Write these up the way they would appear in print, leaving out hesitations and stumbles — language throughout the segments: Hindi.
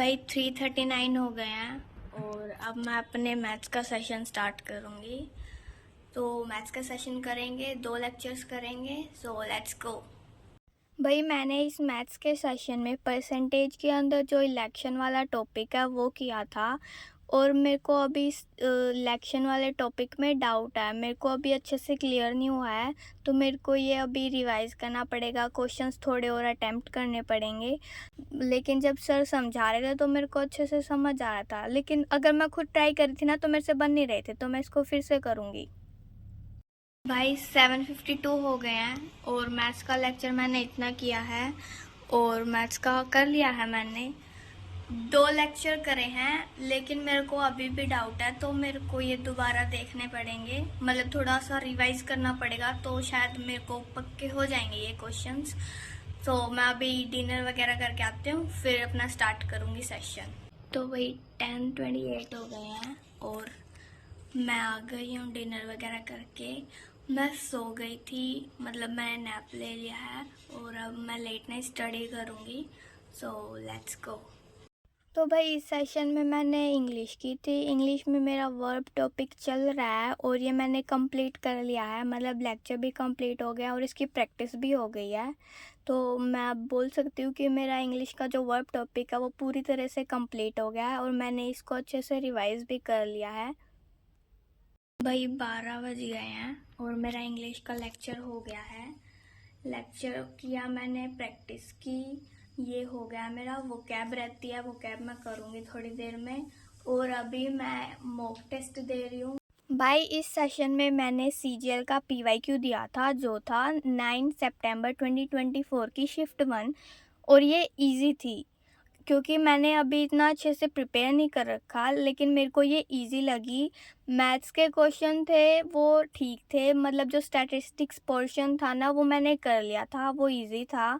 भाई 3:39 हो गए हैं और अब मैं अपने मैथ्स का सेशन स्टार्ट करूँगी। तो मैथ्स का सेशन करेंगे, 2 लेक्चर्स करेंगे। So let's go. भाई मैंने इस मैथ्स के सेशन में परसेंटेज के अंदर जो इलेक्शन वाला टॉपिक है वो किया था और मेरे को अभी इस इलेक्शन वाले टॉपिक में डाउट है। मेरे को अभी अच्छे से क्लियर नहीं हुआ है, तो मेरे को ये अभी रिवाइज़ करना पड़ेगा, क्वेश्चंस थोड़े और अटेम्प्ट करने पड़ेंगे। लेकिन जब सर समझा रहे थे तो मेरे को अच्छे से समझ आ रहा था, लेकिन अगर मैं खुद ट्राई करी थी ना तो मेरे से बन नहीं रहे थे, तो मैं इसको फिर से करूँगी। भाई 7:52 हो गए हैं और मैथ्स का लेक्चर मैंने इतना किया है और मैथ्स का कर लिया है मैंने। 2 लेक्चर करे हैं, लेकिन मेरे को अभी भी डाउट है, तो मेरे को ये दोबारा देखने पड़ेंगे, मतलब थोड़ा सा रिवाइज करना पड़ेगा, तो शायद मेरे को पक्के हो जाएंगे ये क्वेश्चंस। तो मैं अभी डिनर वगैरह करके आती हूँ, फिर अपना स्टार्ट करूँगी सेशन। तो वही 10:28 हो गए हैं और मैं आ गई हूँ डिनर वगैरह करके। मैं सो गई थी, मतलब मैंने नैप ले लिया है और अब मैं लेट नाइट स्टडी करूँगी। So let's go. तो भाई इस सेशन में मैंने इंग्लिश की थी। इंग्लिश में मेरा वर्ब टॉपिक चल रहा है और ये मैंने कंप्लीट कर लिया है, मतलब लेक्चर भी कंप्लीट हो गया और इसकी प्रैक्टिस भी हो गई है। तो मैं अब बोल सकती हूँ कि मेरा इंग्लिश का जो वर्ब टॉपिक है वो पूरी तरह से कंप्लीट हो गया है और मैंने इसको अच्छे से रिवाइज भी कर लिया है। भाई 12 बज गए हैं और मेरा इंग्लिश का लेक्चर हो गया है। लेक्चर किया मैंने, प्रैक्टिस की, ये हो गया मेरा। वोकैब रहती है, वोकैब मैं करूँगी थोड़ी देर में और अभी मैं मॉक टेस्ट दे रही हूँ। भाई इस सेशन में मैंने CGL का PYQ दिया था, जो था 9 सितंबर 2024 की शिफ्ट 1 और ये इजी थी क्योंकि मैंने अभी इतना अच्छे से प्रिपेयर नहीं कर रखा, लेकिन मेरे को ये इजी लगी। मैथ्स के क्वेश्चन थे वो ठीक थे, मतलब जो स्टैटिस्टिक्स पोर्शन था ना वो मैंने कर लिया था, वो इजी था।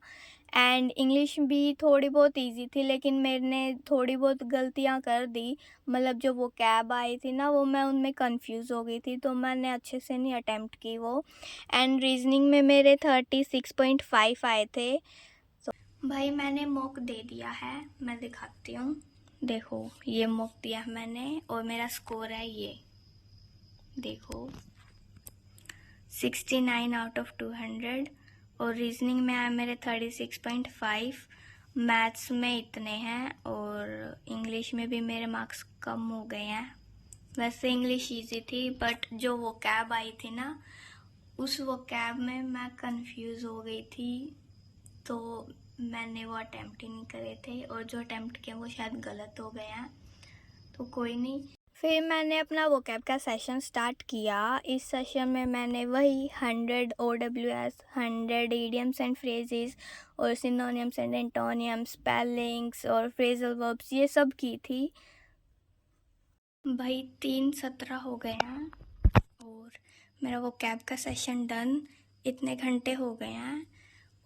एंड इंग्लिश भी थोड़ी बहुत इजी थी, लेकिन मैंने थोड़ी बहुत गलतियां कर दी, मतलब जो वो कैब आई थी ना वो मैं उनमें कंफ्यूज हो गई थी, तो मैंने अच्छे से नहीं अटेम्प्ट की वो। एंड रीजनिंग में मेरे 36.5 आए थे। भाई मैंने मॉक दे दिया है, मैं दिखाती हूँ। देखो ये मॉक दिया है मैंने और मेरा स्कोर है ये, देखो 69 आउट ऑफ 200 और रीजनिंग में आए मेरे 36.5। मैथ्स में इतने हैं और इंग्लिश में भी मेरे मार्क्स कम हो गए हैं। वैसे इंग्लिश इजी थी, बट जो वो कैब आई थी ना उस वो कैब में मैं कंफ्यूज हो गई थी, तो मैंने वो अटेम्प्ट ही नहीं करे थे और जो अटेम्प्ट किया वो शायद गलत हो गया है, तो कोई नहीं। फिर मैंने अपना वोकैब का सेशन स्टार्ट किया। इस सेशन में मैंने वही 100 OWS, 100 इडियम्स एंड फ्रेजेस और सिनोनिम्स एंड एंटोनियम्स, स्पेलिंग्स और फ्रेजल वर्ब्स ये सब की थी। भाई 3:17 हो गए हैं और मेरा वोकैब का सेशन डन। इतने घंटे हो गए हैं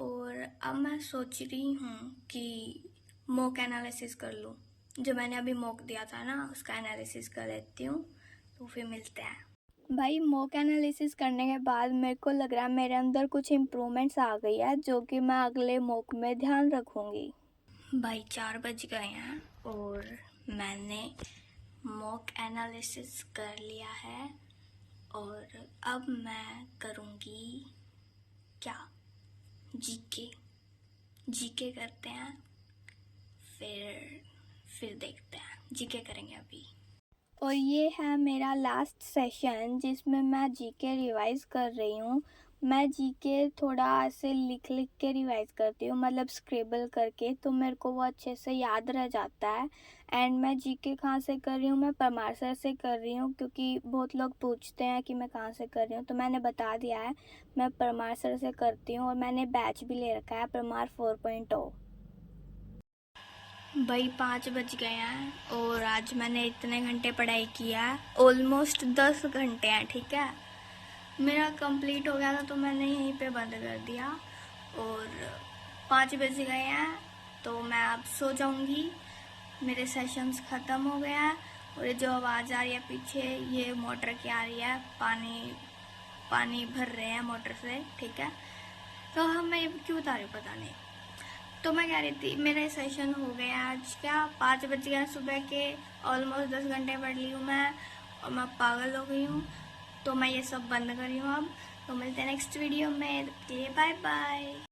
और अब मैं सोच रही हूँ कि मॉक एनालिसिस कर लूँ। जो मैंने अभी मॉक दिया था ना उसका एनालिसिस कर लेती हूँ, तो फिर मिलते हैं। भाई मॉक एनालिसिस करने के बाद मेरे को लग रहा है मेरे अंदर कुछ इम्प्रूवमेंट्स आ गई है, जो कि मैं अगले मॉक में ध्यान रखूँगी। भाई 4 बज गए हैं और मैंने मॉक एनालिसिस कर लिया है और अब मैं करूँगी क्या, जीके करते हैं, फिर देखते हैं, जीके करेंगे अभी। और ये है मेरा लास्ट सेशन जिसमें मैं जीके रिवाइज कर रही हूँ। मैं जीके थोड़ा ऐसे लिख लिख के रिवाइज करती हूँ, मतलब स्क्रिबल करके, तो मेरे को वो अच्छे से याद रह जाता है। एंड मैं जीके कहाँ से कर रही हूँ, मैं परमार सर से कर रही हूँ, क्योंकि बहुत लोग पूछते हैं कि मैं कहाँ से कर रही हूँ, तो मैंने बता दिया है मैं परमार सर से करती हूँ और मैंने बैच भी ले रखा है परमार 4.0। भाई 5 बज गए हैं और आज मैंने इतने घंटे पढ़ाई किया है, ऑलमोस्ट 10 घंटे हैं, ठीक है। मेरा कंप्लीट हो गया था तो मैंने यहीं पे बंद कर दिया और 5 बज गए हैं तो मैं अब सो जाऊंगी। मेरे सेशंस ख़त्म हो गए हैं और ये जो आवाज़ आ रही है पीछे ये मोटर की आ रही है, पानी भर रहे हैं मोटर से, ठीक है। तो हम मैं क्यों बता रही हूँ पता नहीं। तो मैं कह रही थी मेरा सेशन हो गया आज, क्या 5 बज गए सुबह के, ऑलमोस्ट 10 घंटे पढ़ ली हूँ मैं और मैं पागल हो गई हूँ। तो मैं ये सब बंद कर रही हूँ अब। तो मिलते हैं नेक्स्ट वीडियो में, बाय बाय।